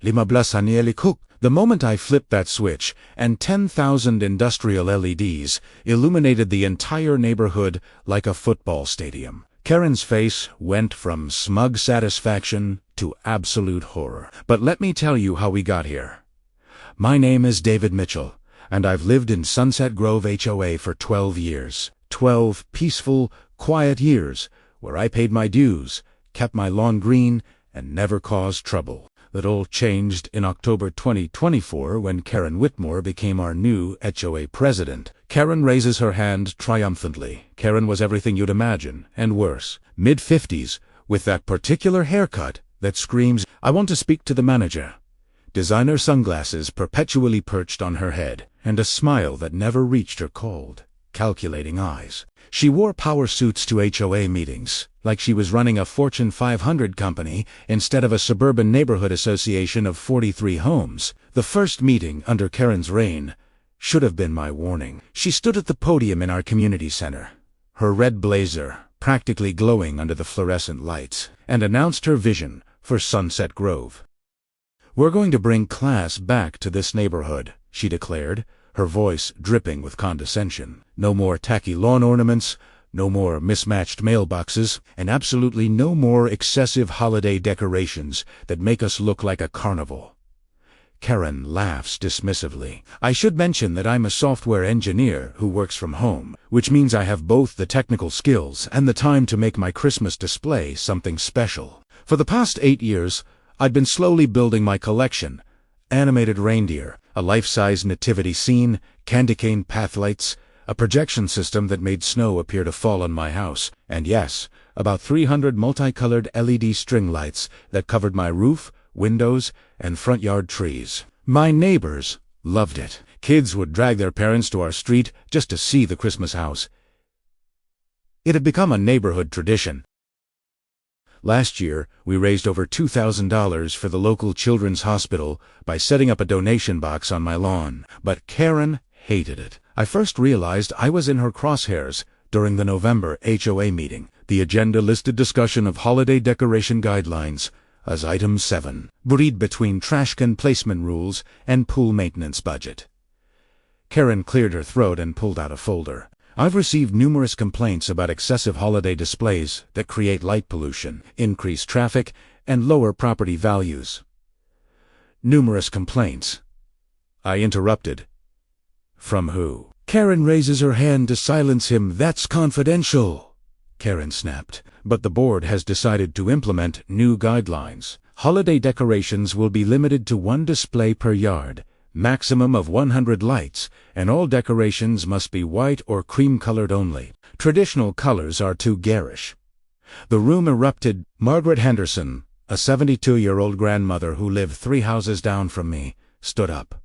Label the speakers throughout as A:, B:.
A: 15 Coup. The moment I flipped that switch, and 10,000 industrial LEDs illuminated the entire neighborhood like a football stadium. Karen's face went from smug satisfaction to absolute horror. But let me tell you how we got here. My name is David Mitchell, and I've lived in Sunset Grove HOA for 12 years. 12 peaceful, quiet years, where I paid my dues, kept my lawn green, and never caused trouble. That all changed in October 2024 when Karen Whitmore became our new HOA president. Karen raises her hand triumphantly. Karen was everything you'd imagine, and worse. Mid-50s, with that particular haircut that screams, "I want to speak to the manager." Designer sunglasses perpetually perched on her head, and a smile that never reached her cold, calculating eyes. She wore power suits to HOA meetings, like she was running a Fortune 500 company instead of a suburban neighborhood association of 43 homes. The first meeting under Karen's reign should have been my warning. She stood at the podium in our community center, her red blazer practically glowing under the fluorescent lights, and announced her vision for Sunset Grove. "We're going to bring class back to this neighborhood," she declared, her voice dripping with condescension. "No more tacky lawn ornaments, no more mismatched mailboxes, and absolutely no more excessive holiday decorations that make us look like a carnival." Karen laughs dismissively. "I should mention that I'm a software engineer who works from home, which means I have both the technical skills and the time to make my Christmas display something special. For the past 8 years, I'd been slowly building my collection: animated reindeer, a life-size nativity scene, candy cane pathlights, a projection system that made snow appear to fall on my house, and yes, about 300 multicolored LED string lights that covered my roof, windows, and front yard trees. My neighbors loved it. Kids would drag their parents to our street just to see the Christmas house. It had become a neighborhood tradition. Last year, we raised over $2,000 for the local children's hospital by setting up a donation box on my lawn. But Karen hated it. I first realized I was in her crosshairs during the November HOA meeting. The agenda listed discussion of holiday decoration guidelines as item 7, buried between trash can placement rules and pool maintenance budget. Karen cleared her throat and pulled out a folder. "I've received numerous complaints about excessive holiday displays that create light pollution, increase traffic, and lower property values." "Numerous complaints?" I interrupted. "From who?" Karen raises her hand to silence him. "That's confidential," Karen snapped. "But the board has decided to implement new guidelines. Holiday decorations will be limited to 1 display per yard, maximum of 100 lights, and all decorations must be white or cream-colored only. Traditional colors are too garish." The room erupted. Margaret Henderson, a 72-year-old grandmother who lived 3 houses down from me, stood up.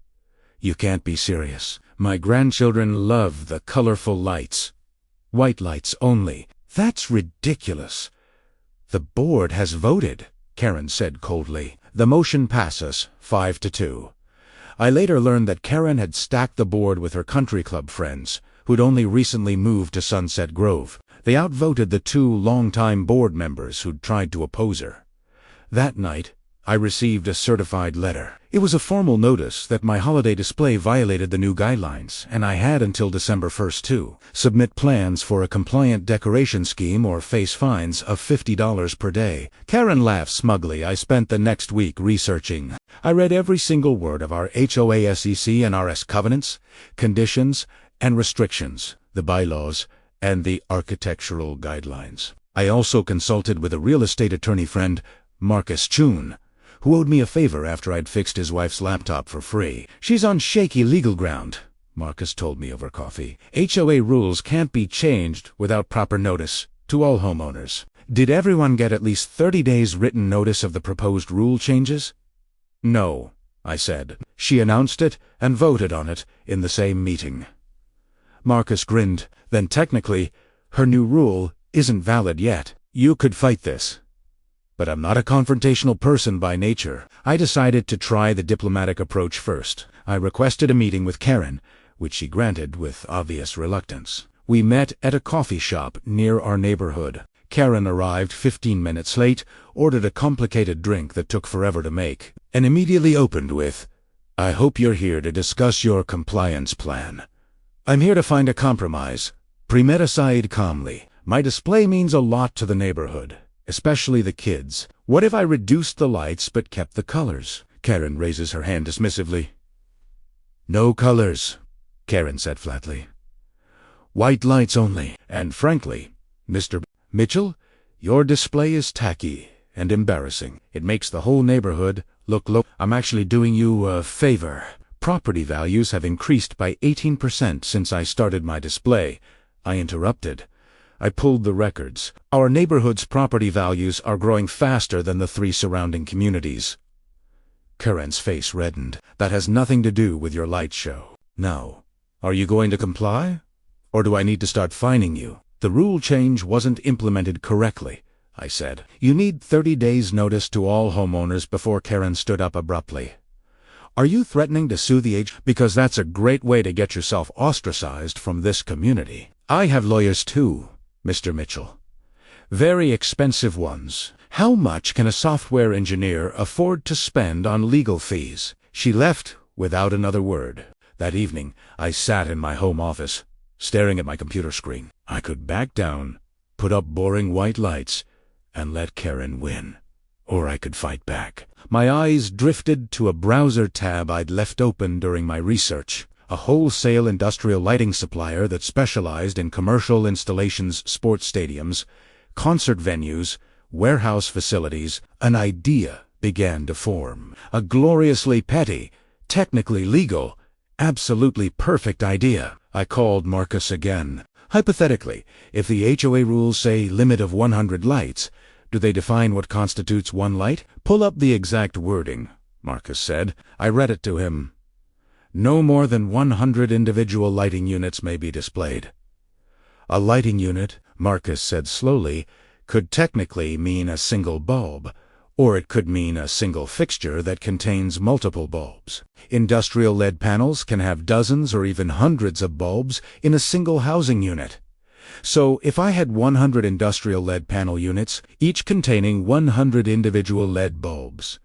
A: "You can't be serious. My grandchildren love the colorful lights. White lights only. That's ridiculous." "The board has voted," Karen said coldly. "The motion passes, 5-2. I later learned that Karen had stacked the board with her country club friends, who'd only recently moved to Sunset Grove. They outvoted the 2 longtime board members who'd tried to oppose her. That night, I received a certified letter. It was a formal notice that my holiday display violated the new guidelines, and I had until December 1st to submit plans for a compliant decoration scheme or face fines of $50 per day. Karen laughed smugly. I spent the next week researching. I read every single word of our HOA SEC and RS covenants, conditions, and restrictions, the bylaws, and the architectural guidelines. I also consulted with a real estate attorney friend, Marcus Chun, who owed me a favor after I'd fixed his wife's laptop for free. "She's on shaky legal ground," Marcus told me over coffee. "HOA rules can't be changed without proper notice to all homeowners." "Did everyone get at least 30 days written notice of the proposed rule changes?" "No," I said. "She announced it and voted on it in the same meeting." Marcus grinned. "Then technically, her new rule isn't valid yet. You could fight this." But I'm not a confrontational person by nature. I decided to try the diplomatic approach first. I requested a meeting with Karen, which she granted with obvious reluctance. We met at a coffee shop near our neighborhood. Karen arrived 15 minutes late, ordered a complicated drink that took forever to make, and immediately opened with, "I hope you're here to discuss your compliance plan." "I'm here to find a compromise," Primera sighed calmly. "My display means a lot to the neighborhood, especially the kids. What if I reduced the lights but kept the colors?" Karen raises her hand dismissively. "No colors," Karen said flatly. "White lights only. And frankly, Mr. Mitchell, your display is tacky and embarrassing. It makes the whole neighborhood look low. I'm actually doing you a favor. Property values have increased by 18% since I started my display." I interrupted. I pulled the records. "Our neighborhood's property values are growing faster than the 3 surrounding communities." Karen's face reddened. "That has nothing to do with your light show. Now, are you going to comply? Or do I need to start fining you?" "The rule change wasn't implemented correctly," I said. "You need 30 days' notice to all homeowners before." Karen stood up abruptly. "Are you threatening to sue the Because that's a great way to get yourself ostracized from this community." "I have lawyers too, Mr. Mitchell. Very expensive ones. How much can a software engineer afford to spend on legal fees?" She left without another word. That evening, I sat in my home office, staring at my computer screen. I could back down, put up boring white lights, and let Karen win. Or I could fight back. My eyes drifted to a browser tab I'd left open during my research. A wholesale industrial lighting supplier that specialized in commercial installations, sports stadiums, concert venues, warehouse facilities. An idea began to form. A gloriously petty, technically legal, absolutely perfect idea. I called Marcus again. "Hypothetically, if the HOA rules say limit of 100 lights, do they define what constitutes one light?" "Pull up the exact wording," Marcus said. I read it to him. "No more than 100 individual lighting units may be displayed." "A lighting unit," Marcus said slowly, "could technically mean a single bulb, or it could mean a single fixture that contains multiple bulbs. Industrial LED panels can have dozens or even hundreds of bulbs in a single housing unit. So if I had 100 industrial LED panel units, each containing 100 individual LED bulbs,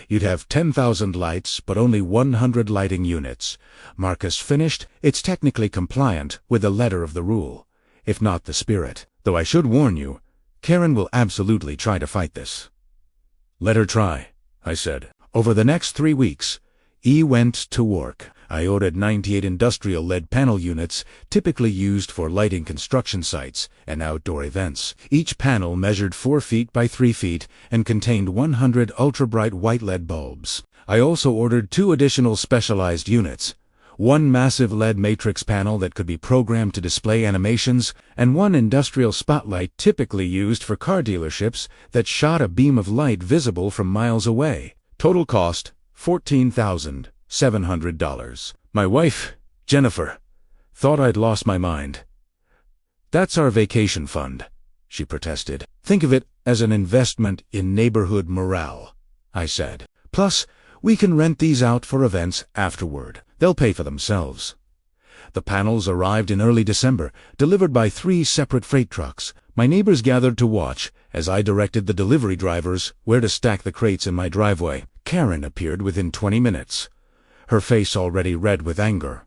A: you'd have 10,000 lights, but only 100 lighting units." Marcus finished. "It's technically compliant with the letter of the rule, if not the spirit. Though I should warn you, Karen will absolutely try to fight this." "Let her try," I said. Over the next 3 weeks, E went to work. I ordered 98 industrial LED panel units, typically used for lighting construction sites and outdoor events. Each panel measured 4 feet by 3 feet and contained 100 ultra-bright white LED bulbs. I also ordered 2 additional specialized units, one massive LED matrix panel that could be programmed to display animations, and one industrial spotlight typically used for car dealerships that shot a beam of light visible from miles away. Total cost, $14,700. My wife, Jennifer, thought I'd lost my mind. "That's our vacation fund," she protested. "Think of it as an investment in neighborhood morale," I said. "Plus, we can rent these out for events afterward. They'll pay for themselves." The panels arrived in early December, delivered by 3 separate freight trucks. My neighbors gathered to watch as I directed the delivery drivers where to stack the crates in my driveway. Karen appeared within 20 minutes, her face already red with anger.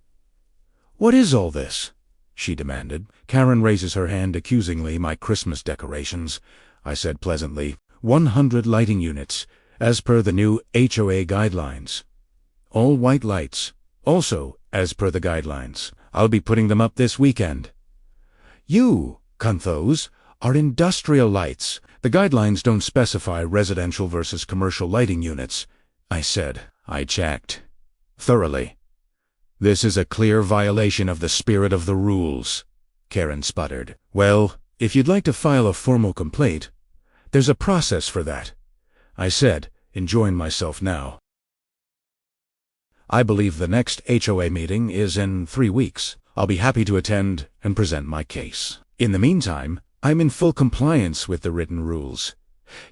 A: "What is all this?" she demanded. Karen raises her hand accusingly. "My Christmas decorations," I said pleasantly. 100 lighting units, as per the new HOA guidelines. All white lights, also as per the guidelines. I'll be putting them up this weekend." "You, Canthos, are industrial lights. The guidelines don't specify residential versus commercial lighting units," I said. I checked thoroughly. "This is a clear violation of the spirit of the rules," Karen sputtered. "Well, if you'd like to file a formal complaint, there's a process for that," I said, enjoying myself now. "I believe the next HOA meeting is in 3 weeks. I'll be happy to attend and present my case. In the meantime, I'm in full compliance with the written rules."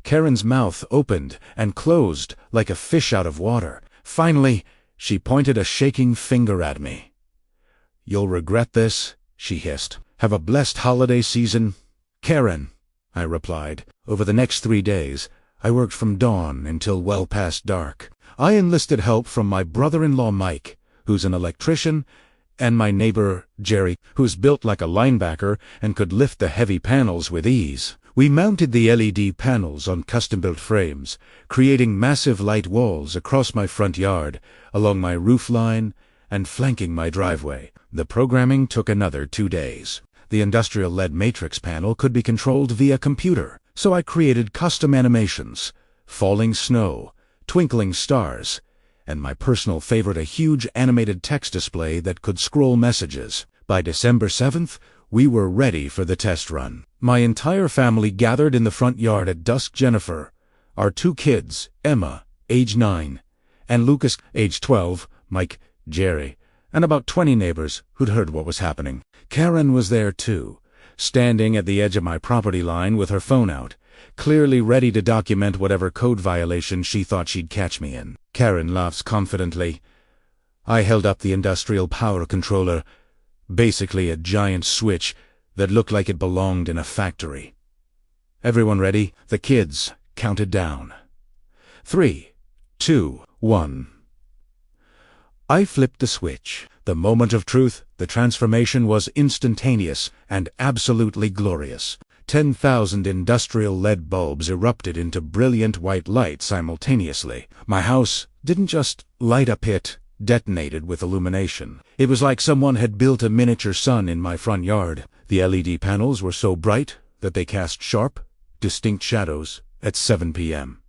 A: Karen's mouth opened and closed like a fish out of water. Finally, she pointed a shaking finger at me. "You'll regret this," she hissed. "Have a blessed holiday season, Karen." I replied. Over the next 3 days, I worked from dawn until well past dark. I enlisted help from my brother-in-law Mike, who's an electrician, and my neighbor Jerry, who's built like a linebacker and could lift the heavy panels with ease. We mounted the LED panels on custom-built frames, creating massive light walls across my front yard, along my roof line, and flanking my driveway. The programming took another 2 days. The industrial LED matrix panel could be controlled via computer, so I created custom animations, falling snow, twinkling stars, and my personal favorite, a huge animated text display that could scroll messages. By December 7th, we were ready for the test run. My entire family gathered in the front yard at dusk. Jennifer, our 2 kids, Emma, age 9, and Lucas, age 12, Mike, Jerry, and about 20 neighbors who'd heard what was happening. Karen was there too, standing at the edge of my property line with her phone out, clearly ready to document whatever code violation she thought she'd catch me in. Karen laughs confidently. I held up the industrial power controller, basically a giant switch that looked like it belonged in a factory. Everyone ready? The kids counted down. 3, 2, 1. I flipped the switch. The moment of truth, the transformation was instantaneous and absolutely glorious. 10,000 industrial LED bulbs erupted into brilliant white light simultaneously. My house didn't just light up, it detonated with illumination. It was like someone had built a miniature sun in my front yard. The LED panels were so bright that they cast sharp, distinct shadows at 7 p.m.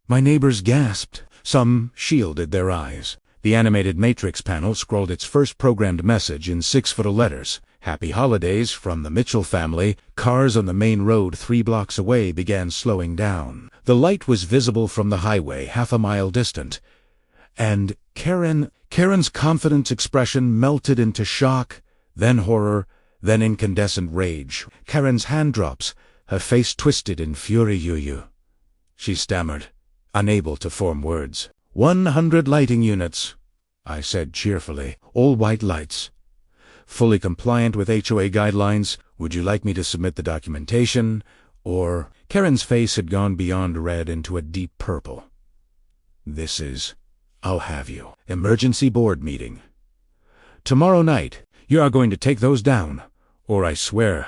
A: My neighbors gasped. Some shielded their eyes. The animated matrix panel scrolled its first programmed message in 6-foot letters. Happy holidays from the Mitchell family. Cars on the main road 3 blocks away began slowing down. The light was visible from the highway half a mile distant. And Karen's confident expression melted into shock, then horror, then incandescent rage. Karen's hand drops, her face twisted in fury. She stammered, unable to form words. 100 lighting units, I said cheerfully. All white lights. Fully compliant with HOA guidelines. Would you like me to submit the documentation? Or... Karen's face had gone beyond red into a deep purple. This is... I'll have you. Emergency board meeting. Tomorrow night, you are going to take those down, or I swear,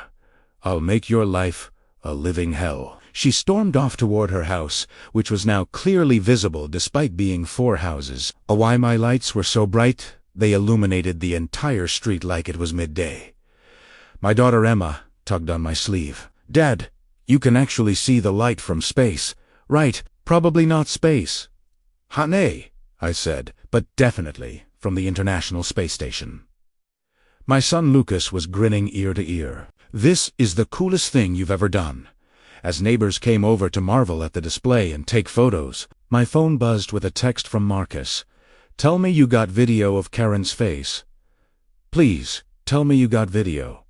A: I'll make your life a living hell. She stormed off toward her house, which was now clearly visible despite being 4 houses. Why my lights were so bright, they illuminated the entire street like it was midday. My daughter Emma tugged on my sleeve. Dad, you can actually see the light from space. Right, probably not space. Nay, I said, but definitely from the International Space Station. My son Lucas was grinning ear to ear. This is the coolest thing you've ever done. As neighbors came over to marvel at the display and take photos, my phone buzzed with a text from Marcus. Tell me you got video of Karen's face. Please, tell me you got video.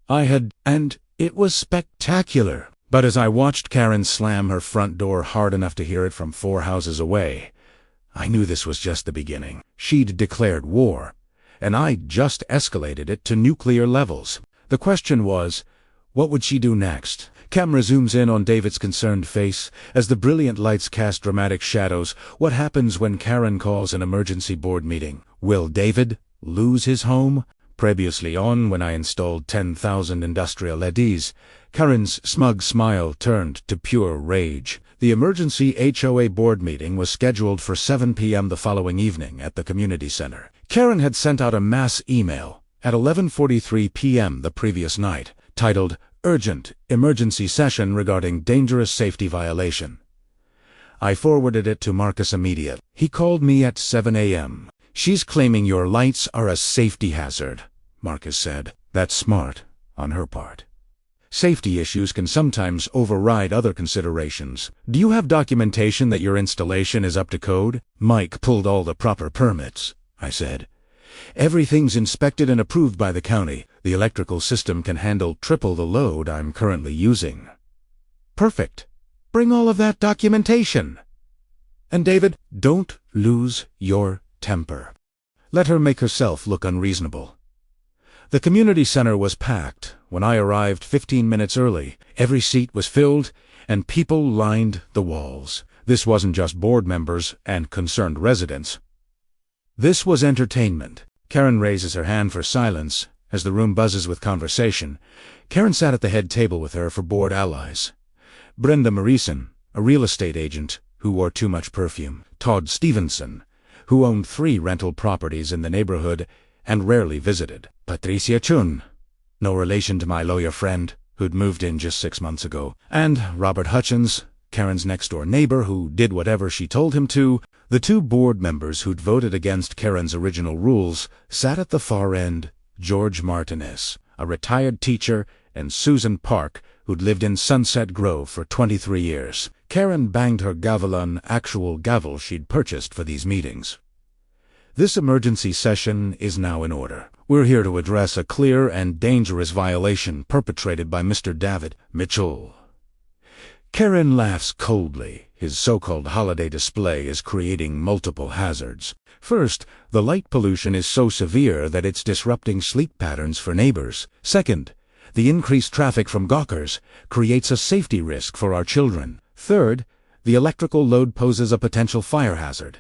A: I had, and it was spectacular. But as I watched Karen slam her front door hard enough to hear it from 4 houses away, I knew this was just the beginning. She'd declared war, and I'd just escalated it to nuclear levels. The question was, what would she do next? Camera zooms in on David's concerned face as the brilliant lights cast dramatic shadows. What happens when Karen calls an emergency board meeting? Will David lose his home? Previously on, when I installed 10,000 industrial LEDs, Karen's smug smile turned to pure rage. The emergency HOA board meeting was scheduled for 7 p.m. the following evening at the community center. Karen had sent out a mass email at 11:43 p.m. the previous night, titled, Urgent Emergency Session Regarding Dangerous Safety Violation. I forwarded it to Marcus immediately. He called me at 7 a.m. She's claiming your lights are a safety hazard, Marcus said. That's smart on her part. Safety issues can sometimes override other considerations. Do you have documentation that your installation is up to code? Mike pulled all the proper permits, I said. Everything's inspected and approved by the county. The electrical system can handle triple the load I'm currently using. Perfect. Bring all of that documentation. And David, don't lose your temper. Let her make herself look unreasonable. The community center was packed. When I arrived 15 minutes early, every seat was filled, and people lined the walls. This wasn't just board members and concerned residents. This was entertainment. Karen raises her hand for silence as the room buzzes with conversation. Karen sat at the head table with her for board allies. Brenda Morrison, a real estate agent who wore too much perfume. Todd Stevenson, who owned 3 rental properties in the neighborhood and rarely visited. Patricia Chun, no relation to my lawyer friend, who'd moved in just 6 months ago. And Robert Hutchins, Karen's next-door neighbor who did whatever she told him to. The 2 board members who'd voted against Karen's original rules sat at the far end. George Martinez, a retired teacher, and Susan Park, who'd lived in Sunset Grove for 23 years. Karen banged her gavel on actual gavel she'd purchased for these meetings. This emergency session is now in order. We're here to address a clear and dangerous violation perpetrated by Mr. David Mitchell. Karen laughs coldly. His so-called holiday display is creating multiple hazards. First, the light pollution is so severe that it's disrupting sleep patterns for neighbors. Second, the increased traffic from gawkers creates a safety risk for our children. Third, the electrical load poses a potential fire hazard.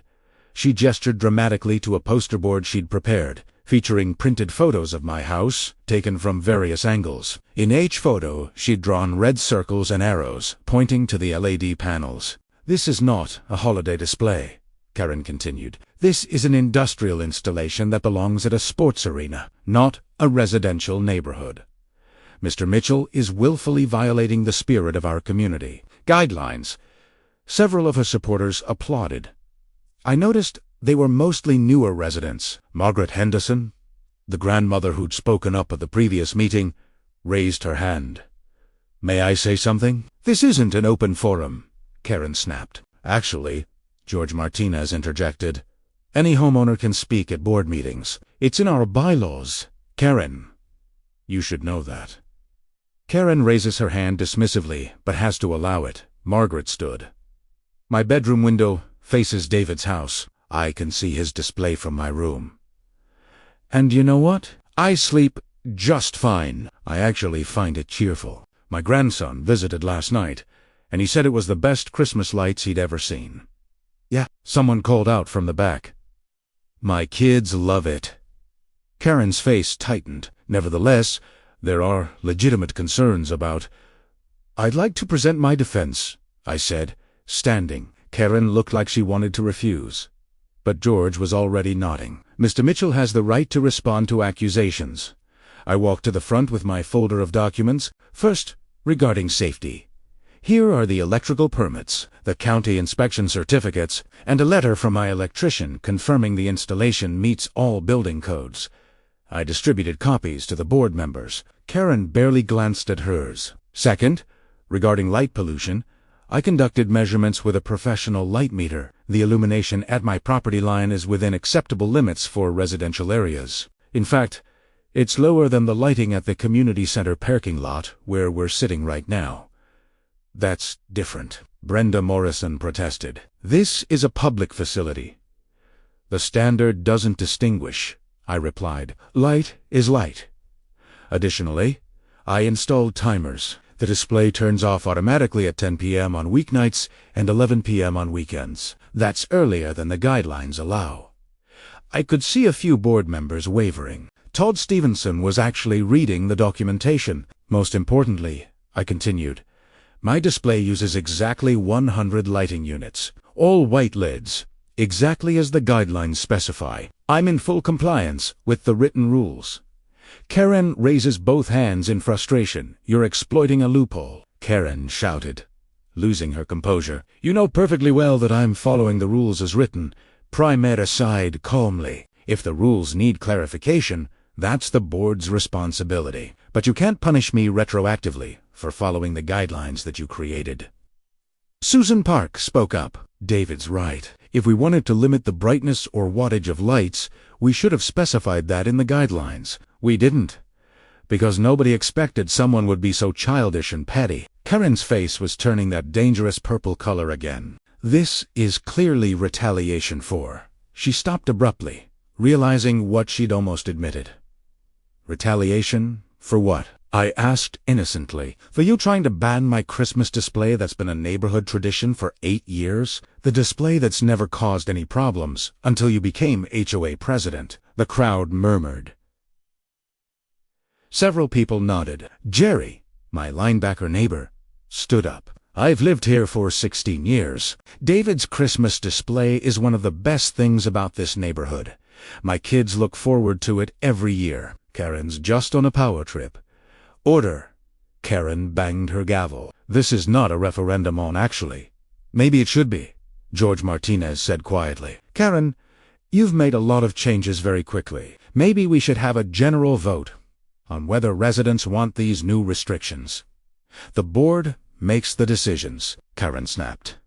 A: She gestured dramatically to a poster board she'd prepared, featuring printed photos of my house, taken from various angles. In each photo, she'd drawn red circles and arrows, pointing to the LED panels. This is not a holiday display, Karen continued. This is an industrial installation that belongs at a sports arena, not a residential neighborhood. Mr. Mitchell is willfully violating the spirit of our community guidelines. Several of her supporters applauded. I noticed they were mostly newer residents. Margaret Henderson, the grandmother who'd spoken up at the previous meeting, raised her hand. May I say something? This isn't an open forum, Karen snapped. Actually, George Martinez interjected, any homeowner can speak at board meetings. It's in our bylaws. Karen, you should know that. Karen raises her hand dismissively, but has to allow it. Margaret stood. My bedroom window faces David's house. I can see his display from my room. And you know what? I sleep just fine. I actually find it cheerful. My grandson visited last night, and he said it was the best Christmas lights he'd ever seen. Yeah, someone called out from the back. My kids love it. Karen's face tightened. Nevertheless, there are legitimate concerns about... I'd like to present my defense, I said, standing. Karen looked like she wanted to refuse. But George was already nodding. Mr. Mitchell has the right to respond to accusations. I walked to the front with my folder of documents. First, regarding safety. Here are the electrical permits, the county inspection certificates, and a letter from my electrician confirming the installation meets all building codes. I distributed copies to the board members. Karen barely glanced at hers. Second, regarding light pollution, I conducted measurements with a professional light meter. The illumination at my property line is within acceptable limits for residential areas. In fact, it's lower than the lighting at the community center parking lot where we're sitting right now. That's different, Brenda Morrison protested. This is a public facility. The standard doesn't distinguish, I replied. Light is light. Additionally, I installed timers. The display turns off automatically at 10 p.m. on weeknights and 11 p.m. on weekends. That's earlier than the guidelines allow. I could see a few board members wavering. Todd Stevenson was actually reading the documentation. Most importantly, I continued, my display uses exactly 100 lighting units, all white lids, exactly as the guidelines specify. I'm in full compliance with the written rules. Karen raises both hands in frustration. You're exploiting a loophole, Karen shouted, losing her composure. You know perfectly well that I'm following the rules as written. Primera sighed calmly. If the rules need clarification, that's the board's responsibility. But you can't punish me retroactively for following the guidelines that you created. Susan Park spoke up. David's right. If we wanted to limit the brightness or wattage of lights, we should have specified that in the guidelines. We didn't, because nobody expected someone would be so childish and petty. Karen's face was turning that dangerous purple color again. This is clearly retaliation for... She stopped abruptly, realizing what she'd almost admitted. Retaliation? For what? I asked innocently. For you trying to ban my Christmas display that's been a neighborhood tradition for 8 years? The display that's never caused any problems until you became HOA president. The crowd murmured. Several people nodded. Jerry, my linebacker neighbor, stood up. I've lived here for 16 years. David's Christmas display is one of the best things about this neighborhood. My kids look forward to it every year. Karen's just on a power trip. Order. Karen banged her gavel. This is not a referendum on actually. Maybe it should be, George Martinez said quietly. Karen, you've made a lot of changes very quickly. Maybe we should have a general vote on whether residents want these new restrictions. The board makes the decisions, Karen snapped.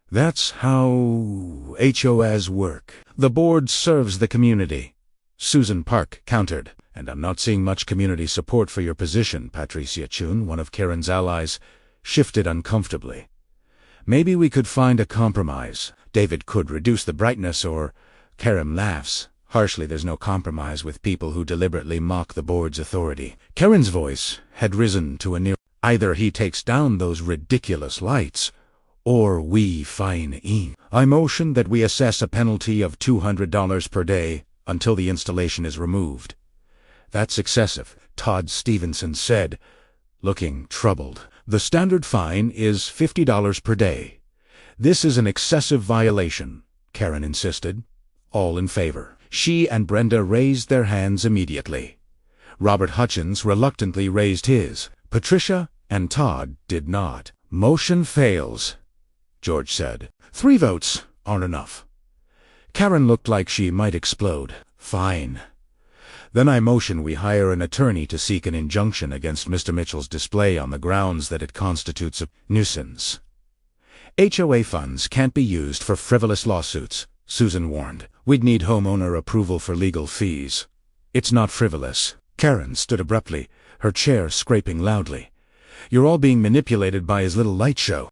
A: That's how HOAs work. The board serves the community. Susan Park countered. And I'm not seeing much community support for your position, Patricia Chun, one of Karen's allies, shifted uncomfortably. Maybe we could find a compromise. David could reduce the brightness or... Karen laughs. Harshly, there's no compromise with people who deliberately mock the board's authority. Karen's voice had risen to a near... Either he takes down those ridiculous lights, or we fine him. I motion that we assess a penalty of $200 per day until the installation is removed. That's excessive, Todd Stevenson said, looking troubled. The standard fine is $50 per day. This is an excessive violation, Karen insisted. All in favor. She and Brenda raised their hands immediately. Robert Hutchins reluctantly raised his. Patricia and Todd did not. Motion fails, George said. 3 votes aren't enough. Karen looked like she might explode. Fine. Then I motion we hire an attorney to seek an injunction against Mr. Mitchell's display on the grounds that it constitutes a nuisance. HOA funds can't be used for frivolous lawsuits, Susan warned. We'd need homeowner approval for legal fees. It's not frivolous. Karen stood abruptly, her chair scraping loudly. You're all being manipulated by his little light show.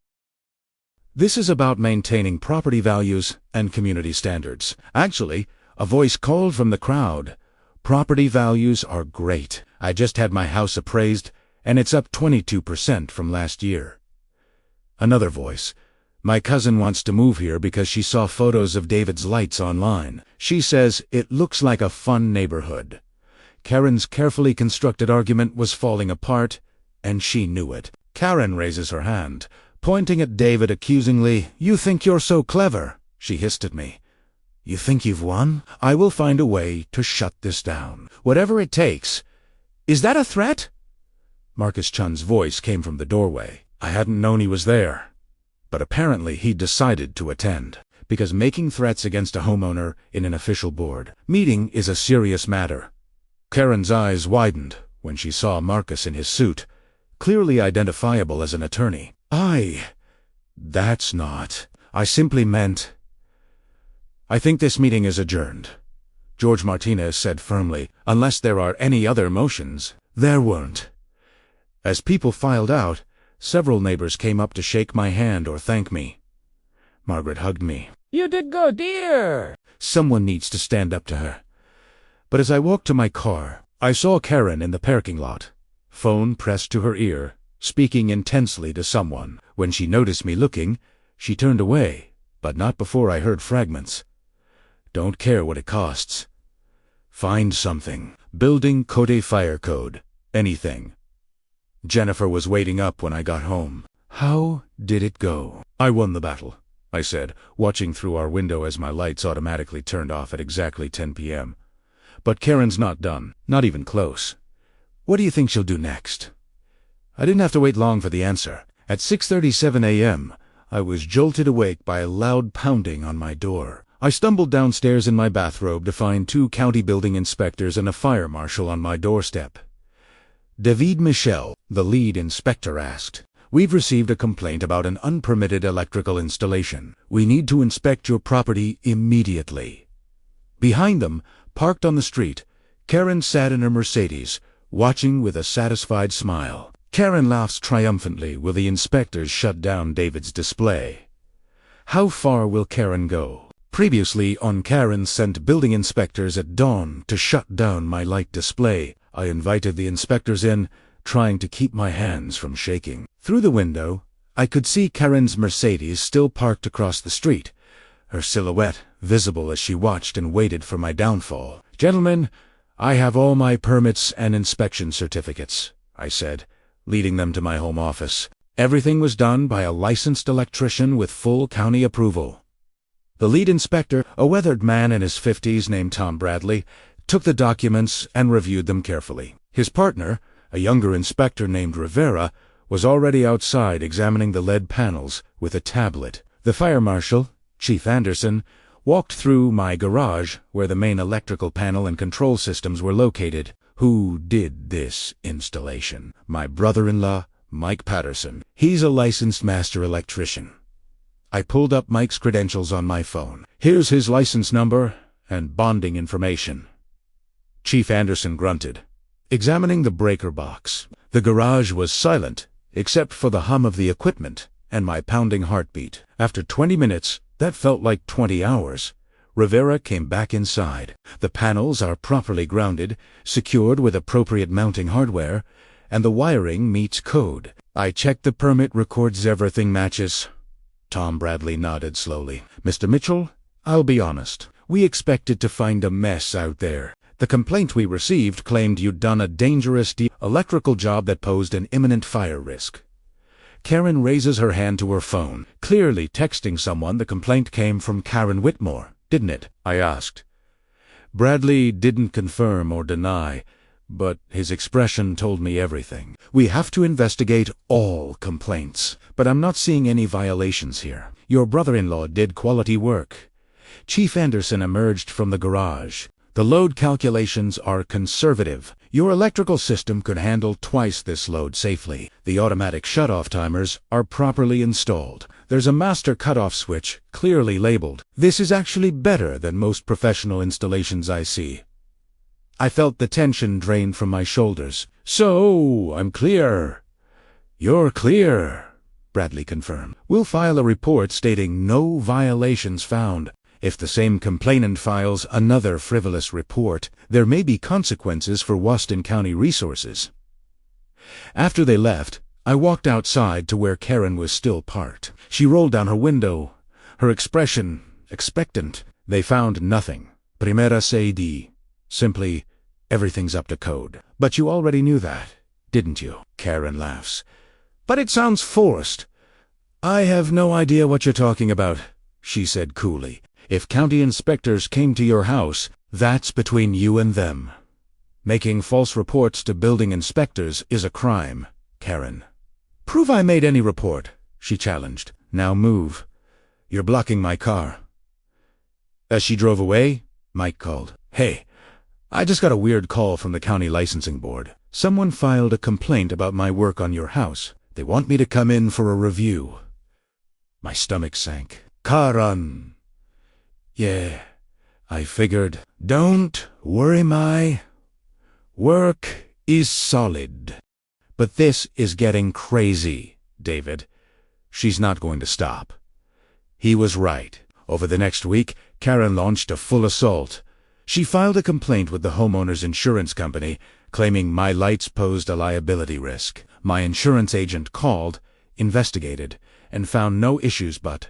A: This is about maintaining property values and community standards. Actually, a voice called from the crowd. Property values are great. I just had my house appraised, and it's up 22% from last year. Another voice. My cousin wants to move here because she saw photos of David's lights online. She says it looks like a fun neighborhood. Karen's carefully constructed argument was falling apart, and she knew it. Karen raises her hand, pointing at David accusingly. You think you're so clever, she hissed at me. You think you've won? I will find a way to shut this down. Whatever it takes. Is that a threat? Marcus Chun's voice came from the doorway. I hadn't known he was there. But apparently he'd decided to attend, because making threats against a homeowner in an official board meeting is a serious matter. Karen's eyes widened when she saw Marcus in his suit, clearly identifiable as an attorney. That's not... I simply meant... I think this meeting is adjourned, George Martinez said firmly, unless there are any other motions. There weren't. As people filed out, several neighbors came up to shake my hand or thank me. Margaret hugged me. You did good, dear. Someone needs to stand up to her. But as I walked to my car, I saw Karen in the parking lot, phone pressed to her ear, speaking intensely to someone. When she noticed me looking, she turned away, but not before I heard fragments. Don't care what it costs. Find something. Building code, fire code. Anything. Jennifer was waiting up when I got home. How did it go? I won the battle, I said, watching through our window as my lights automatically turned off at exactly 10 p.m. But Karen's not done. Not even close. What do you think she'll do next? I didn't have to wait long for the answer. At 6:37 a.m., I was jolted awake by a loud pounding on my door. I stumbled downstairs in my bathrobe to find 2 county building inspectors and a fire marshal on my doorstep. David Michel, the lead inspector, asked, We've received a complaint about an unpermitted electrical installation. We need to inspect your property immediately. Behind them, parked on the street, Karen sat in her Mercedes, watching with a satisfied smile. Karen laughs triumphantly while the inspectors shut down David's display. How far will Karen go? Previously on Karen sent building inspectors at dawn to shut down my light display. I invited the inspectors in, trying to keep my hands from shaking. Through the window, I could see Karen's Mercedes still parked across the street, her silhouette visible as she watched and waited for my downfall. "Gentlemen, I have all my permits and inspection certificates," I said, leading them to my home office. Everything was done by a licensed electrician with full county approval. The lead inspector, a weathered man in his 50s named Tom Bradley, took the documents and reviewed them carefully. His partner, a younger inspector named Rivera, was already outside examining the lead panels with a tablet. The fire marshal, Chief Anderson, walked through my garage where the main electrical panel and control systems were located. "Who did this installation?" "My brother-in-law, Mike Patterson. He's a licensed master electrician." I pulled up Mike's credentials on my phone. "Here's his license number and bonding information." Chief Anderson grunted, examining the breaker box. The garage was silent, except for the hum of the equipment and my pounding heartbeat. After 20 minutes, that felt like 20 hours, Rivera came back inside. "The panels are properly grounded, secured with appropriate mounting hardware, and the wiring meets code. I checked the permit records everything matches." Tom Bradley nodded slowly. "Mr. Mitchell, I'll be honest. We expected to find a mess out there. The complaint we received claimed you'd done a dangerous electrical job that posed an imminent fire risk." Karen raises her hand to her phone, clearly texting someone. "The complaint came from Karen Whitmore, didn't it?" I asked. Bradley didn't confirm or deny, but his expression told me everything. "We have to investigate all complaints, but I'm not seeing any violations here. Your brother-in-law did quality work." Chief Anderson emerged from the garage. "The load calculations are conservative. Your electrical system could handle twice this load safely. The automatic shut-off timers are properly installed. There's a master cutoff switch, clearly labeled. This is actually better than most professional installations I see." I felt the tension drain from my shoulders. "So, I'm clear." "You're clear," Bradley confirmed. "We'll file a report stating no violations found. If the same complainant files another frivolous report, there may be consequences for Washington County resources." After they left, I walked outside to where Karen was still parked. She rolled down her window, her expression expectant. "They found nothing. Primera CD. Simply, everything's up to code." "But you already knew that, didn't you?" Karen laughs. "But it sounds forced." "I have no idea what you're talking about," she said coolly. "If county inspectors came to your house, that's between you and them. Making false reports to building inspectors is a crime, Karen." "Prove I made any report," she challenged. "Now move. You're blocking my car." As she drove away, Mike called. "Hey, I just got a weird call from the county licensing board. Someone filed a complaint about my work on your house. They want me to come in for a review." My stomach sank. "Karen." "Yeah, I figured." "Don't worry, my work is solid. But this is getting crazy, David. She's not going to stop." He was right. Over the next week, Karen launched a full assault. She filed a complaint with the homeowner's insurance company, claiming my lights posed a liability risk. My insurance agent called, investigated, and found no issues, but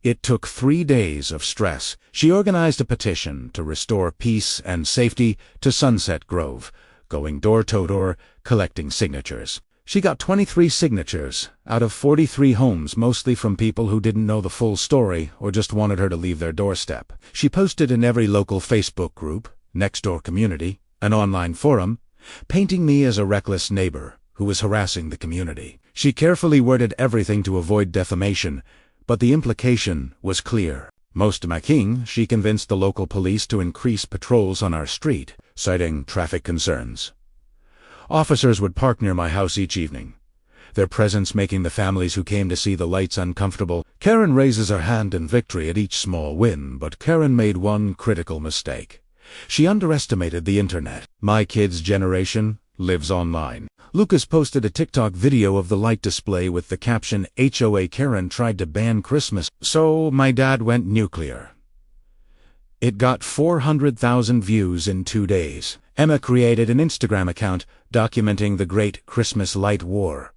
A: it took 3 days of stress. She organized a petition to restore peace and safety to Sunset Grove, going door to door, collecting signatures. She got 23 signatures out of 43 homes, mostly from people who didn't know the full story or just wanted her to leave their doorstep. She posted in every local Facebook group, Nextdoor Community, an online forum, painting me as a reckless neighbor who was harassing the community. She carefully worded everything to avoid defamation, but the implication was clear. Most macking, she convinced the local police to increase patrols on our street, citing traffic concerns. Officers would park near my house each evening, their presence making the families who came to see the lights uncomfortable. Karen raises her hand in victory at each small win, but Karen made one critical mistake. She underestimated the internet. My kid's generation lives online. Lucas posted a TikTok video of the light display with the caption, "HOA Karen tried to ban Christmas, so my dad went nuclear." It got 400,000 views in 2 days. Emma created an Instagram account documenting the Great Christmas Light War.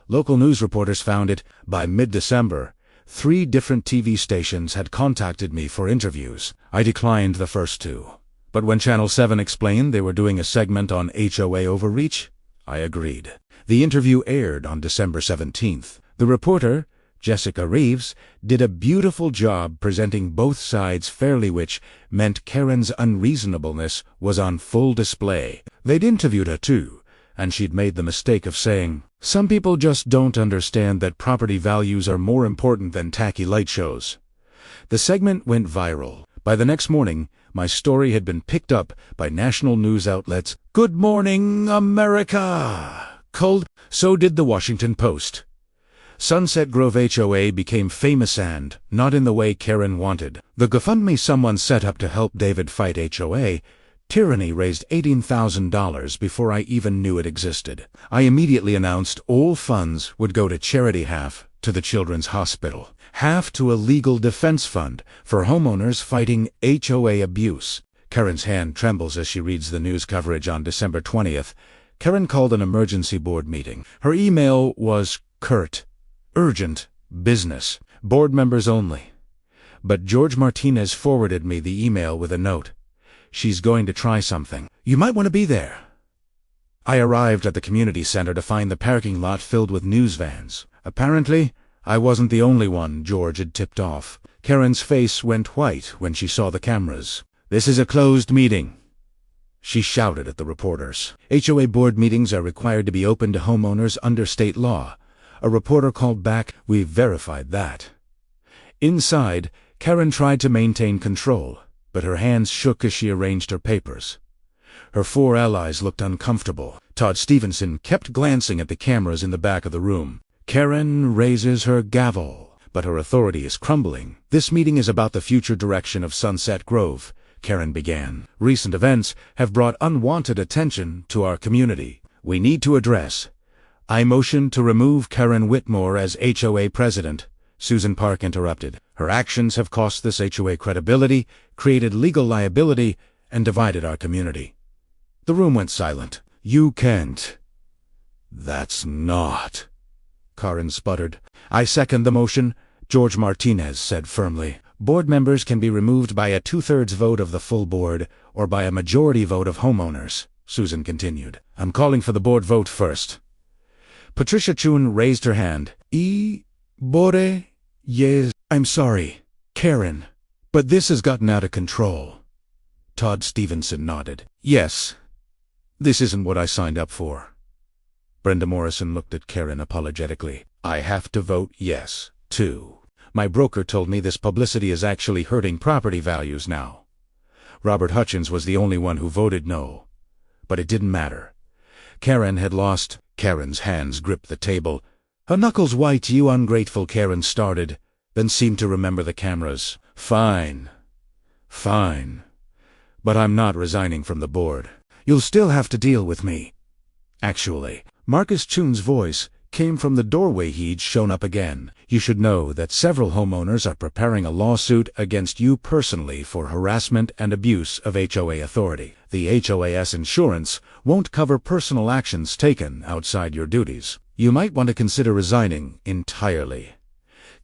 A: Local news reporters found it. By mid-December, 3 different TV stations had contacted me for interviews. I declined the first 2. But when Channel 7 explained they were doing a segment on HOA overreach, I agreed. The interview aired on December 17th. The reporter, Jessica Reeves, did a beautiful job presenting both sides fairly, which meant Karen's unreasonableness was on full display. They'd interviewed her too, and she'd made the mistake of saying, "Some people just don't understand that property values are more important than tacky light shows." The segment went viral. By the next morning, my story had been picked up by national news outlets. "Good morning, America!" Cold. So did the Washington Post. Sunset Grove HOA became famous, and not in the way Karen wanted. The GoFundMe someone set up to help David fight HOA Tyranny raised $18,000 before I even knew it existed. I immediately announced all funds would go to charity, half to the Children's Hospital, half to a legal defense fund for homeowners fighting HOA abuse. Karen's hand trembles as she reads the news coverage on December 20th. Karen called an emergency board meeting. Her email was curt, urgent, business, board members only. But George Martinez forwarded me the email with a note. "She's going to try something. You might want to be there." I arrived at the community center to find the parking lot filled with news vans. Apparently, I wasn't the only one George had tipped off. Karen's face went white when she saw the cameras. "This is a closed meeting," she shouted at the reporters. HOA board meetings are required to be open to homeowners under state law. A reporter called back, "We've verified that." Inside, Karen tried to maintain control, but her hands shook as she arranged her papers. Her 4 allies looked uncomfortable. Todd Stevenson kept glancing at the cameras in the back of the room. Karen raises her gavel, but her authority is crumbling. "This meeting is about the future direction of Sunset Grove," Karen began. "Recent events have brought unwanted attention to our community. We need to address." I motioned to remove Karen Whitmore as HOA president. Susan Park interrupted. "Her actions have cost this HOA credibility, created legal liability, and divided our community." The room went silent. "You can't." "That's not," Karen sputtered. "I second the motion," George Martinez said firmly. "Board members can be removed by a 2/3 vote of the full board or by a majority vote of homeowners," Susan continued. "I'm calling for the board vote first." Patricia Chun raised her hand. Bore, yes, I'm sorry, Karen, but this has gotten out of control." Todd Stevenson nodded. "Yes, this isn't what I signed up for." Brenda Morrison looked at Karen apologetically. "I have to vote yes, too. My broker told me this publicity is actually hurting property values now." Robert Hutchins was the only one who voted no. But it didn't matter. Karen had lost. Karen's hands gripped the table. Her knuckles white. "You ungrateful," Karen started, then seemed to remember the cameras. Fine. But I'm not resigning from the board. You'll still have to deal with me." Actually, Marcus Chun's voice came from the doorway. He'd shown up again. "You should know that several homeowners are preparing a lawsuit against you personally for harassment and abuse of HOA authority. The HOA's insurance won't cover personal actions taken outside your duties. You might want to consider resigning entirely."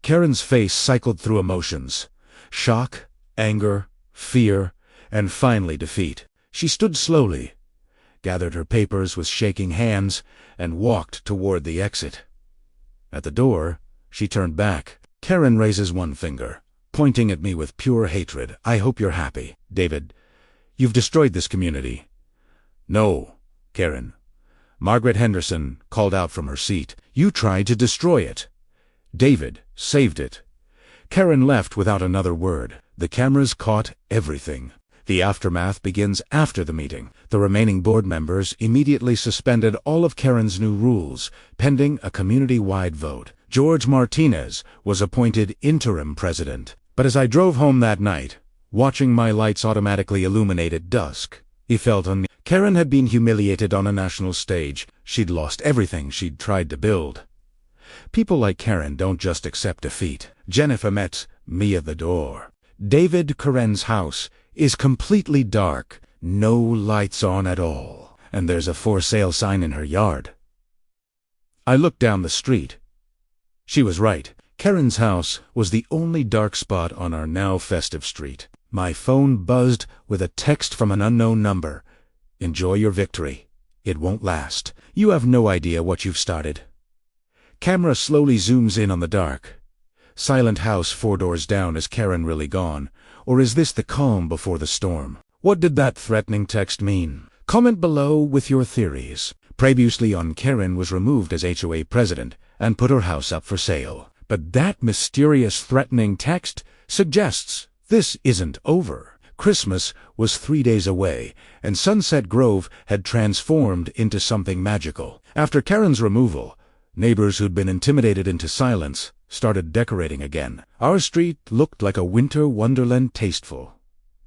A: Karen's face cycled through emotions: shock, anger, fear, and finally defeat. She stood slowly, gathered her papers with shaking hands, and walked toward the exit. At the door, she turned back. Karen raises one finger, pointing at me with pure hatred. "I hope you're happy, David. You've destroyed this community." "No, Karen." Margaret Henderson called out from her seat. "You tried to destroy it. David saved it." Karen left without another word. The cameras caught everything. The aftermath begins after the meeting. The remaining board members immediately suspended all of Karen's new rules, pending a community-wide vote. George Martinez was appointed interim president. But as I drove home that night, watching my lights automatically illuminate at dusk, he felt Karen had been humiliated on a national stage. She'd lost everything she'd tried to build. People like Karen don't just accept defeat. Jennifer met me at the door. David Karen's house is completely dark. No lights on at all, and there's a for sale sign in her yard. I looked down the street. She was right. Karen's house was the only dark spot on our now festive street. My phone buzzed with a text from an unknown number. "Enjoy your victory. It won't last. You have no idea what you've started." Camera slowly zooms in on the dark. Silent house 4 doors down. Is Karen really gone? Or is this the calm before the storm? What did that threatening text mean? Comment below with your theories. Previously on, Karen was removed as HOA president and put her house up for sale. But that mysterious threatening text suggests this isn't over. Christmas was 3 days away, and Sunset Grove had transformed into something magical. After Karen's removal, neighbors who'd been intimidated into silence started decorating again. Our street looked like a winter wonderland, tasteful,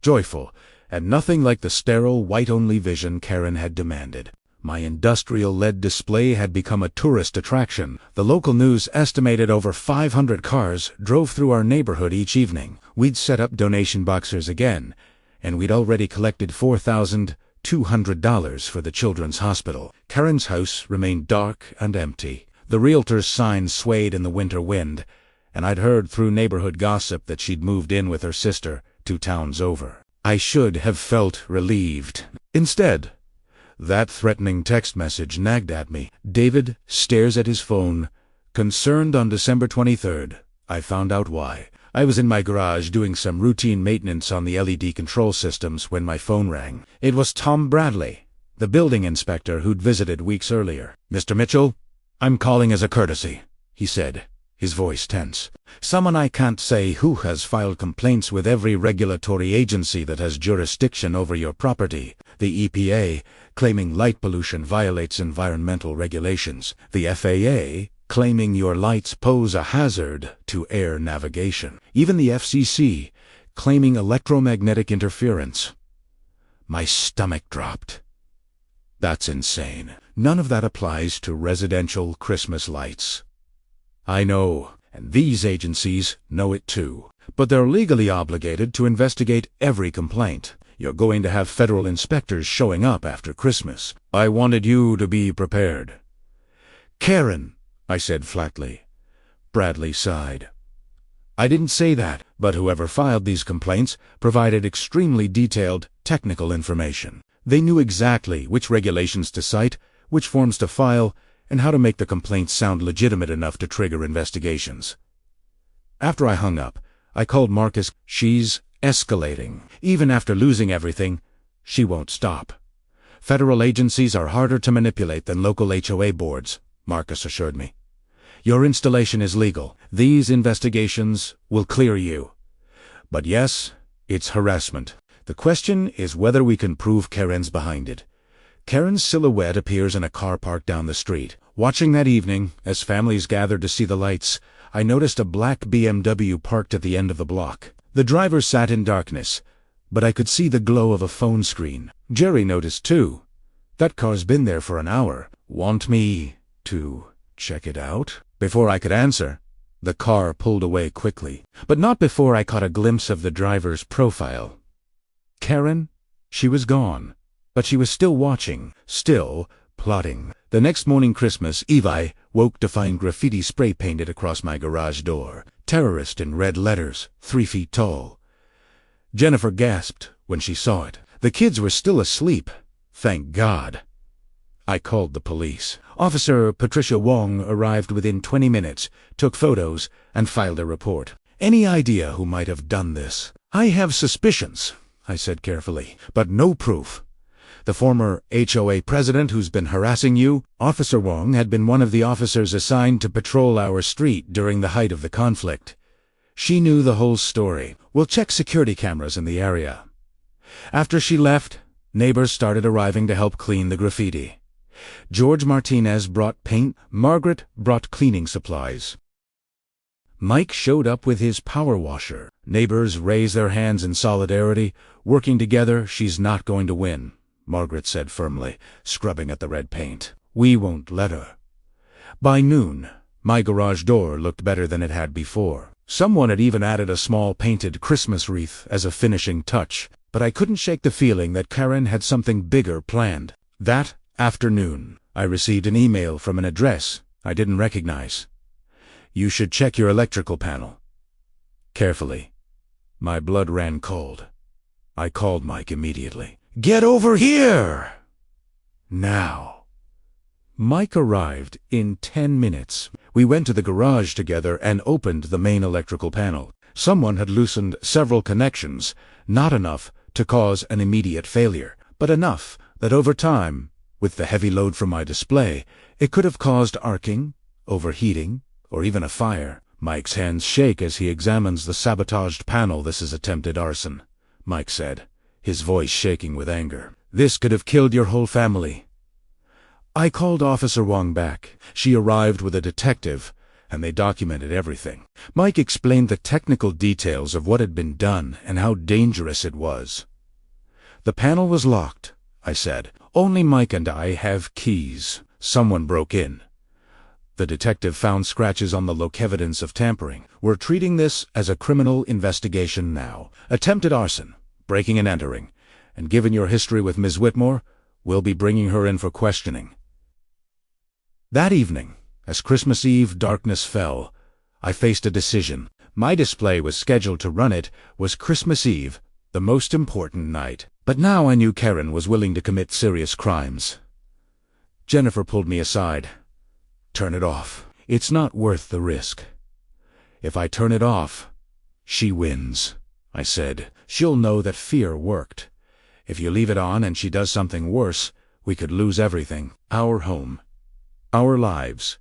A: joyful, and nothing like the sterile, white-only vision Karen had demanded. My industrial LED display had become a tourist attraction. The local news estimated over 500 cars drove through our neighborhood each evening. We'd set up donation boxes again, and we'd already collected $4,200 for the children's hospital. Karen's house remained dark and empty. The realtor's sign swayed in the winter wind, and I'd heard through neighborhood gossip that she'd moved in with her sister 2 towns over. I should have felt relieved. Instead, that threatening text message nagged at me. David stares at his phone, concerned. On December 23rd, I found out why. I was in my garage doing some routine maintenance on the LED control systems when my phone rang. It was Tom Bradley, the building inspector who'd visited weeks earlier. "Mr. Mitchell, I'm calling as a courtesy," he said, his voice tense. "Someone I can't say who has filed complaints with every regulatory agency that has jurisdiction over your property. The EPA, claiming light pollution violates environmental regulations. The FAA, claiming your lights pose a hazard to air navigation. Even the FCC, claiming electromagnetic interference." My stomach dropped. That's insane. None of that applies to residential Christmas lights. I know, and these agencies know it too. But they're legally obligated to investigate every complaint. You're going to have federal inspectors showing up after Christmas. I wanted you to be prepared. "Karen," I said flatly. Bradley sighed. "I didn't say that, but whoever filed these complaints provided extremely detailed, technical information. They knew exactly which regulations to cite, which forms to file, and how to make the complaints sound legitimate enough to trigger investigations." After I hung up, I called Marcus. "She's escalating. Even after losing everything, she won't stop." "Federal agencies are harder to manipulate than local HOA boards," Marcus assured me. "Your installation is legal. These investigations will clear you. But yes, it's harassment. The question is whether we can prove Karen's behind it." Karen's silhouette appears in a car parked down the street. Watching that evening, as families gathered to see the lights, I noticed a black BMW parked at the end of the block. The driver sat in darkness, but I could see the glow of a phone screen. Jerry noticed too. "That car's been there for an hour. Want me to check it out?" Before I could answer, the car pulled away quickly. But not before I caught a glimpse of the driver's profile. Karen? She was gone. But she was still watching, still plotting. The next morning, Christmas Eve, I woke to find graffiti spray painted across my garage door. "Terrorist" in red letters, 3 feet tall. Jennifer gasped when she saw it. The kids were still asleep. Thank God. I called the police. Officer Patricia Wong arrived within 20 minutes, took photos, and filed a report. "Any idea who might have done this?" "I have suspicions," I said carefully, "but no proof. The former HOA president who's been harassing you, Officer Wong, had been one of the officers assigned to patrol our street during the height of the conflict. She knew the whole story. We'll check security cameras in the area." After she left, neighbors started arriving to help clean the graffiti. George Martinez brought paint. Margaret brought cleaning supplies. Mike showed up with his power washer. Neighbors raised their hands in solidarity. "Working together, she's not going to win," Margaret said firmly, scrubbing at the red paint. "We won't let her." By noon, my garage door looked better than it had before. Someone had even added a small painted Christmas wreath as a finishing touch. but I couldn't shake the feeling that Karen had something bigger planned. That afternoon, I received an email from an address I didn't recognize. "You should check your electrical panel." Carefully. My blood ran cold. I called Mike immediately. "Get over here! Now." Mike arrived in 10 minutes. We went to the garage together and opened the main electrical panel. Someone had loosened several connections, not enough to cause an immediate failure, but enough that over time, with the heavy load from my display, it could have caused arcing, overheating, or even a fire. Mike's hands shake as he examines the sabotaged panel. "This is attempted arson," Mike said, his voice shaking with anger. "This could have killed your whole family." I called Officer Wong back. She arrived with a detective, and they documented everything. Mike explained the technical details of what had been done and how dangerous it was. "The panel was locked," I said. "Only Mike and I have keys. Someone broke in." The detective found scratches on the lock, evidence of tampering. "We're treating this as a criminal investigation now. Attempted arson, breaking and entering, and given your history with Ms. Whitmore, we'll be bringing her in for questioning." That evening, as Christmas Eve darkness fell, I faced a decision. My display was scheduled to run. It was Christmas Eve, the most important night. But now I knew Karen was willing to commit serious crimes. Jennifer pulled me aside. "Turn it off. It's not worth the risk." "If I turn it off, she wins," I said. "She'll know that fear worked. If you leave it on and she does something worse, we could lose everything. Our home. Our lives."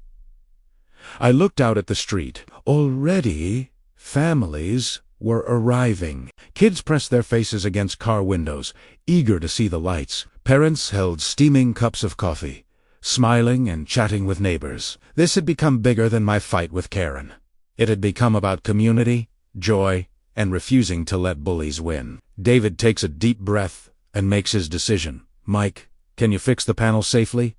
A: I looked out at the street. Already, families were arriving. Kids pressed their faces against car windows, eager to see the lights. Parents held steaming cups of coffee, smiling and chatting with neighbors. This had become bigger than my fight with Karen. It had become about community, joy, and refusing to let bullies win. David takes a deep breath and makes his decision. "Mike, can you fix the panel safely?"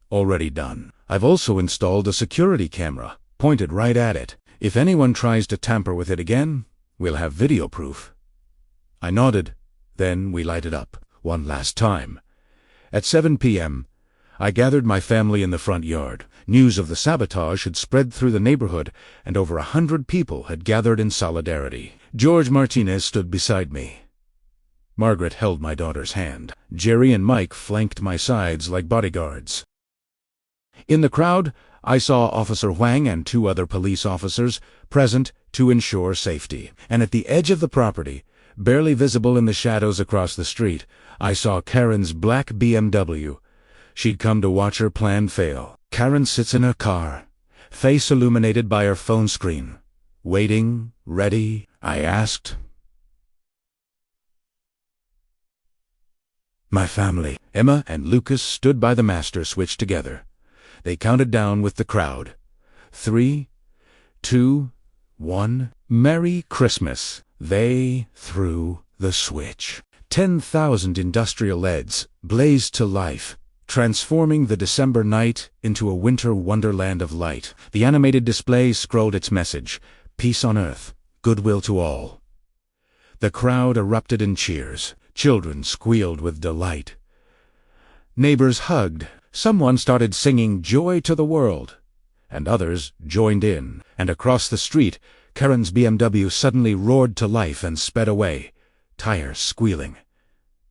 A: "Already done. I've also installed a security camera, pointed right at it. If anyone tries to tamper with it again, we'll have video proof." I nodded. Then we lighted up, one last time. At 7 p.m., I gathered my family in the front yard. News of the sabotage had spread through the neighborhood, and over 100 people had gathered in solidarity. George Martinez stood beside me. Margaret held my daughter's hand. Jerry and Mike flanked my sides like bodyguards. In the crowd, I saw Officer Huang and 2 other police officers present to ensure safety. And at the edge of the property, barely visible in the shadows across the street, I saw Karen's black BMW. She'd come to watch her plan fail. Karen sits in her car, face illuminated by her phone screen. "Waiting, ready?" I asked. My family, Emma and Lucas, stood by the master switch together. They counted down with the crowd. 3, 2, 1. Merry Christmas. They threw the switch. 10,000 industrial LEDs blazed to life, transforming the December night into a winter wonderland of light. The animated display scrolled its message: "Peace on earth, goodwill to all." The crowd erupted in cheers. Children squealed with delight. Neighbors hugged. Someone started singing "Joy to the World," and others joined in. And across the street, Karen's BMW suddenly roared to life and sped away, tires squealing.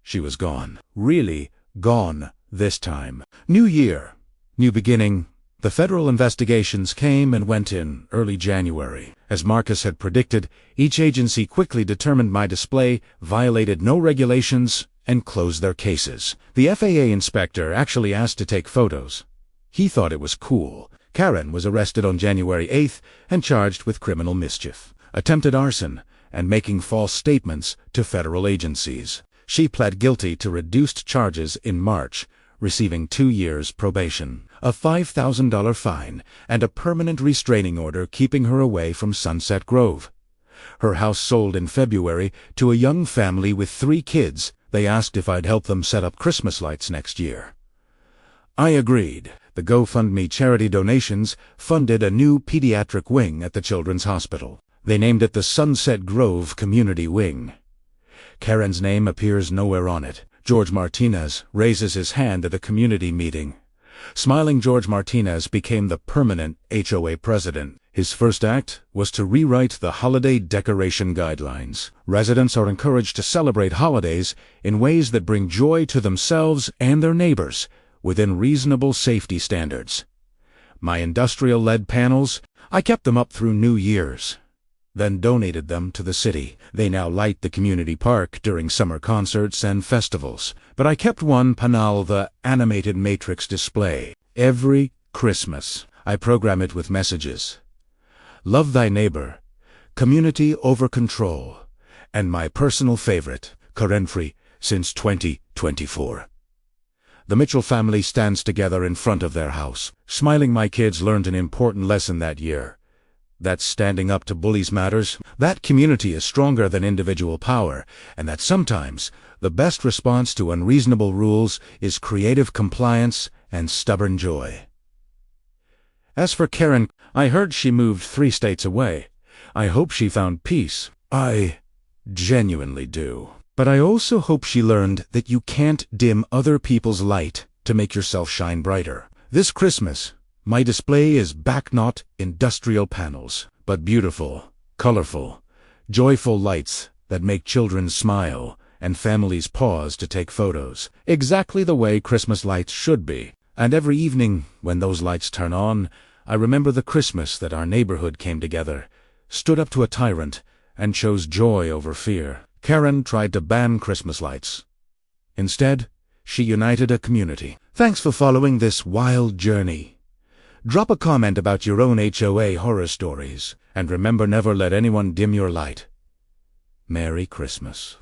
A: She was gone. Really gone this time. New year, new beginning. The federal investigations came and went in early January. As Marcus had predicted, each agency quickly determined my display violated no regulations and closed their cases. The FAA inspector actually asked to take photos. He thought it was cool. Karen was arrested on January 8th and charged with criminal mischief, attempted arson, and making false statements to federal agencies. She pled guilty to reduced charges in March, receiving 2 years probation, a $5,000 fine, and a permanent restraining order keeping her away from Sunset Grove. Her house sold in February to a young family with 3 kids. They asked if I'd help them set up Christmas lights next year. I agreed. The GoFundMe charity donations funded a new pediatric wing at the Children's Hospital. They named it the Sunset Grove Community Wing. Karen's name appears nowhere on it. George Martinez raises his hand at a community meeting. Smiling George Martinez became the permanent HOA president. His first act was to rewrite the holiday decoration guidelines. Residents are encouraged to celebrate holidays in ways that bring joy to themselves and their neighbors within reasonable safety standards. My industrial LED panels, I kept them up through New Year's, then donated them to the city. They now light the community park during summer concerts and festivals. But I kept one panel, the animated matrix display. Every Christmas, I program it with messages. Love thy neighbor, community over control, and my personal favorite, current-free since 2024. The Mitchell family stands together in front of their house. Smiling my kids learned an important lesson that year. That standing up to bullies matters, that community is stronger than individual power, and that sometimes the best response to unreasonable rules is creative compliance and stubborn joy. As for Karen, I heard she moved 3 states away. I hope she found peace. I genuinely do. But I also hope she learned that you can't dim other people's light to make yourself shine brighter. This Christmas, my display is back-not industrial panels, but beautiful, colorful, joyful lights that make children smile and families pause to take photos. Exactly the way Christmas lights should be. And every evening, when those lights turn on, I remember the Christmas that our neighborhood came together, stood up to a tyrant, and chose joy over fear. Karen tried to ban Christmas lights. Instead, she united a community. Thanks for following this wild journey. Drop a comment about your own HOA horror stories, and remember, never let anyone dim your light. Merry Christmas.